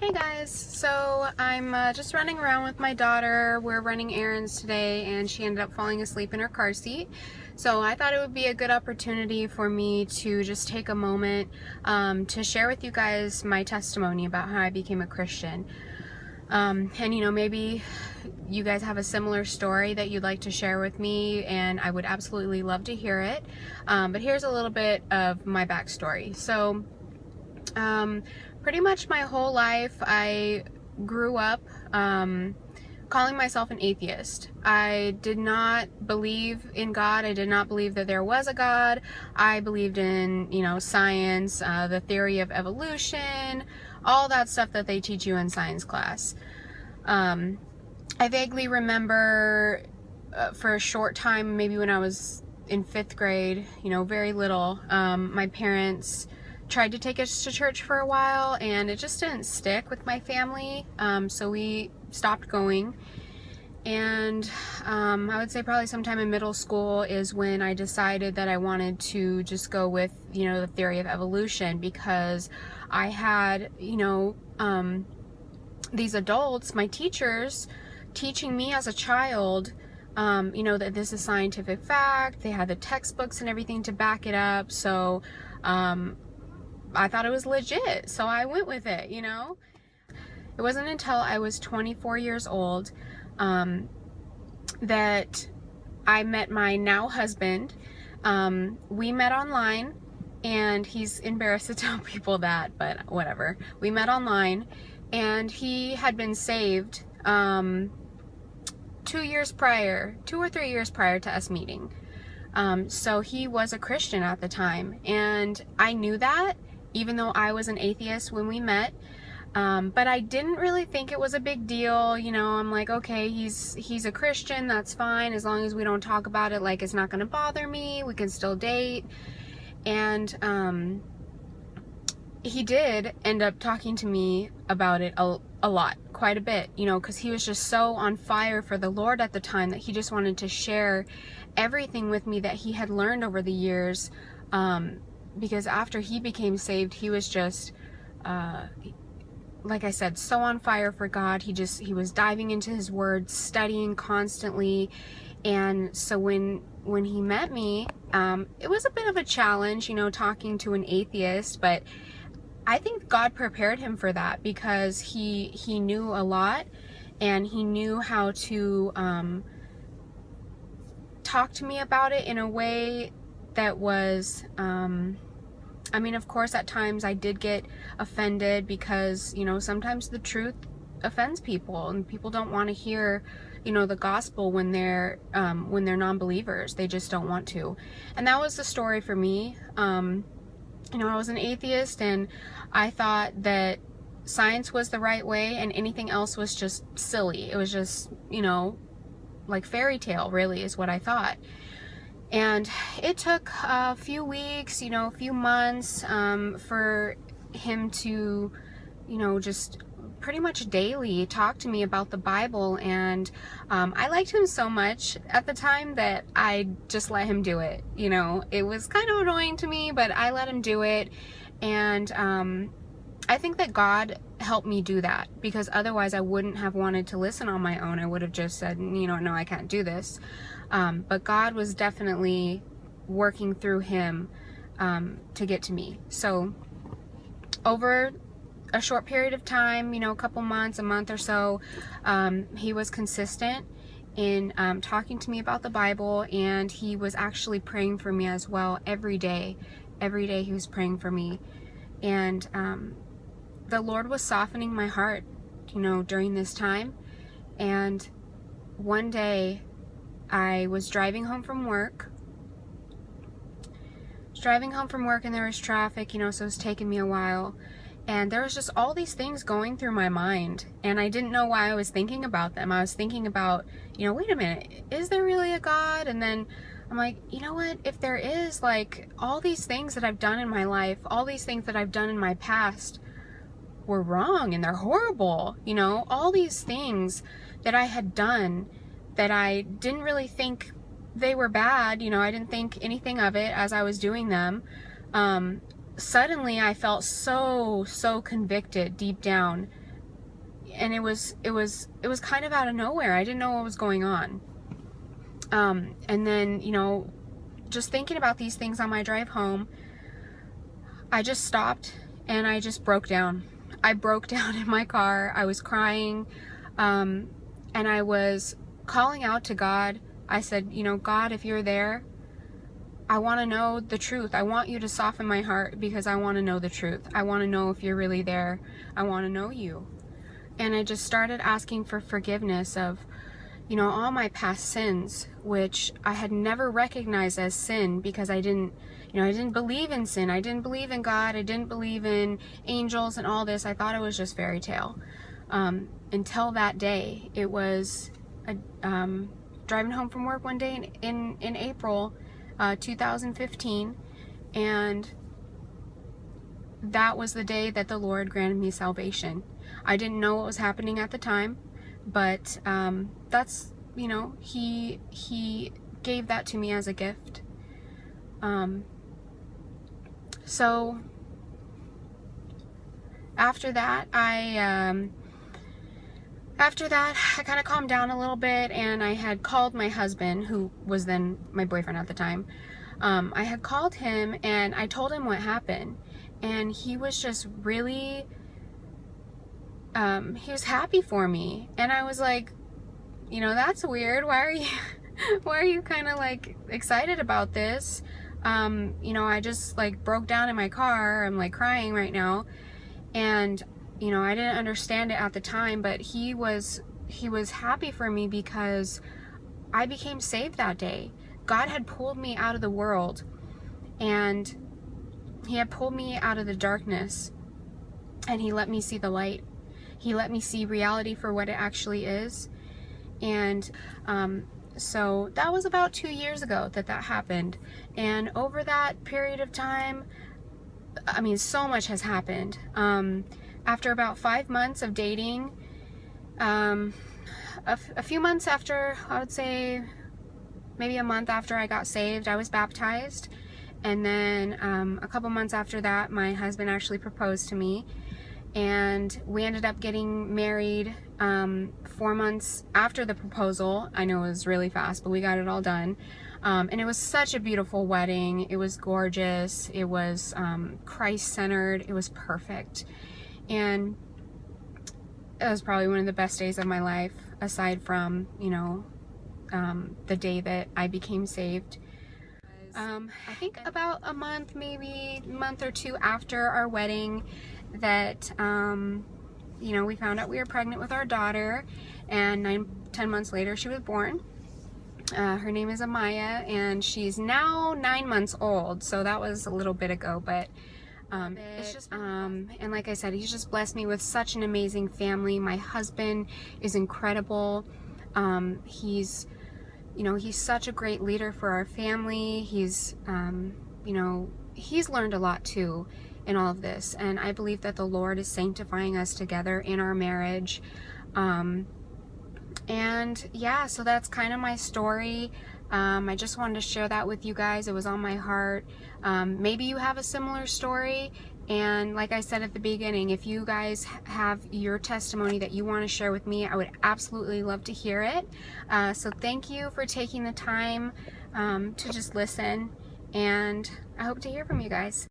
Hey guys, so I'm just running around with my daughter. We're running errands today and she ended up falling asleep in her car seat. So I thought it would be a good opportunity for me to just take a moment to share with you guys my testimony about how I became a Christian. And maybe you guys have a similar story that you'd like to share with me, and I would absolutely love to hear it. But here's a little bit of my backstory. So pretty much my whole life I grew up calling myself an atheist. I did not believe in God. I did not believe that there was a God. I believed in, science, the theory of evolution, all that stuff that they teach you in science class. I vaguely remember for a short time, maybe when I was in 5th grade, very little, my parents tried to take us to church for a while and it just didn't stick with my family, so we stopped going. And I would say probably sometime in middle school is when I decided that I wanted to just go with the theory of evolution, because I had these adults, my teachers, teaching me as a child that this is scientific fact. They had the textbooks and everything to back it up, so I thought it was legit, so I went with it, It wasn't until I was 24 years old that I met my now husband. We met online, and he's embarrassed to tell people that, but whatever. We met online, and he had been saved 2 or 3 years prior to us meeting. So he was a Christian at the time, and I knew that, even though I was an atheist when we met. But I didn't really think it was a big deal. I'm like, okay, he's a Christian, that's fine, as long as we don't talk about it like it's not going to bother me, we can still date. And he did end up talking to me about it a lot, quite a bit, because he was just so on fire for the Lord at the time that he just wanted to share everything with me that he had learned over the years, because after he became saved, he was just like I said, so on fire for God. He was diving into his word, studying constantly. And so when he met me, it was a bit of a challenge, talking to an atheist, but I think God prepared him for that, because he knew a lot, and he knew how to talk to me about it in a way that was of course, at times I did get offended, because, sometimes the truth offends people, and people don't want to hear, the gospel when they're non-believers. They just don't want to. And that was the story for me. I was an atheist, and I thought that science was the right way, and anything else was just silly. It was just, like fairy tale, really, is what I thought. And it took a few weeks, a few months, for him to, just pretty much daily talk to me about the Bible. And I liked him so much at the time that I just let him do it. It was kind of annoying to me, but I let him do it. And I think that God helped me do that, because otherwise I wouldn't have wanted to listen on my own. I would have just said, no, I can't do this. But God was definitely working through him to get to me. So over a short period of time, a couple months, a month or so, he was consistent in talking to me about the Bible, and he was actually praying for me as well every day. Every day he was praying for me. And the Lord was softening my heart, during this time. And one day I was driving home from work. And there was traffic, so it was taking me a while. And there was just all these things going through my mind, and I didn't know why I was thinking about them. I was thinking about, wait a minute, is there really a God? And then I'm like, you know what, if there is, like, all these things that I've done in my life, all these things that I've done in my past were wrong, and they're horrible. All these things that I had done that I didn't really think they were bad, I didn't think anything of it as I was doing them. Suddenly I felt so convicted deep down and it was kind of out of nowhere. I didn't know what was going on. And then, you know, just thinking about these things on my drive home, I just stopped and I just broke down. I broke down in my car. I was crying, and I was calling out to God. I said, you know, God, if you're there, I want to know the truth. I want you to soften my heart because I want to know the truth. I want to know if you're really there. I want to know you. And I just started asking for forgiveness of, you know, all my past sins, which I had never recognized as sin because I didn't believe in sin. I didn't believe in God. I didn't believe in angels and all this. I thought it was just fairy tale. Until that day, it was driving home from work one day in April 2015, and that was the day that the Lord granted me salvation. I didn't know what was happening at the time, but that's, you know, he gave that to me as a gift. So after that, I kind of calmed down a little bit, and I had called my husband, who was then my boyfriend at the time. I had called him and I told him what happened, and he was just really, he was happy for me. And I was like, you know, that's weird. Why are you kind of like excited about this? You know, I just like broke down in my car. I'm like crying right now. And you know, I didn't understand it at the time, but he was happy for me because I became saved that day. God had pulled me out of the world, and he had pulled me out of the darkness, and he let me see the light. He let me see reality for what it actually is. And so that was about 2 years ago that happened. And over that period of time, I mean, so much has happened. After about 5 months of dating, a few months after, I would say maybe a month after I got saved, I was baptized. And then a couple months after that, my husband actually proposed to me. And we ended up getting married 4 months after the proposal. I know it was really fast, but we got it all done. And it was such a beautiful wedding. It was gorgeous. It was Christ-centered. It was perfect. And it was probably one of the best days of my life, aside from, you know, the day that I became saved. I think about a month, maybe a month or two after our wedding, that, you know, we found out we were pregnant with our daughter, and 10 months later she was born. Her name is Amaya, and she's now 9 months old, so that was a little bit ago, but it's just, and like I said, he's just blessed me with such an amazing family. My husband is incredible. He's, you know, he's such a great leader for our family. He's, you know, he's learned a lot too in all of this, and I believe that the Lord is sanctifying us together in our marriage. And yeah, so that's kind of my story. I just wanted to share that with you guys. It was on my heart. Maybe you have a similar story, and like I said at the beginning, if you guys have your testimony that you want to share with me, I would absolutely love to hear it. So thank you for taking the time to just listen, and I hope to hear from you guys.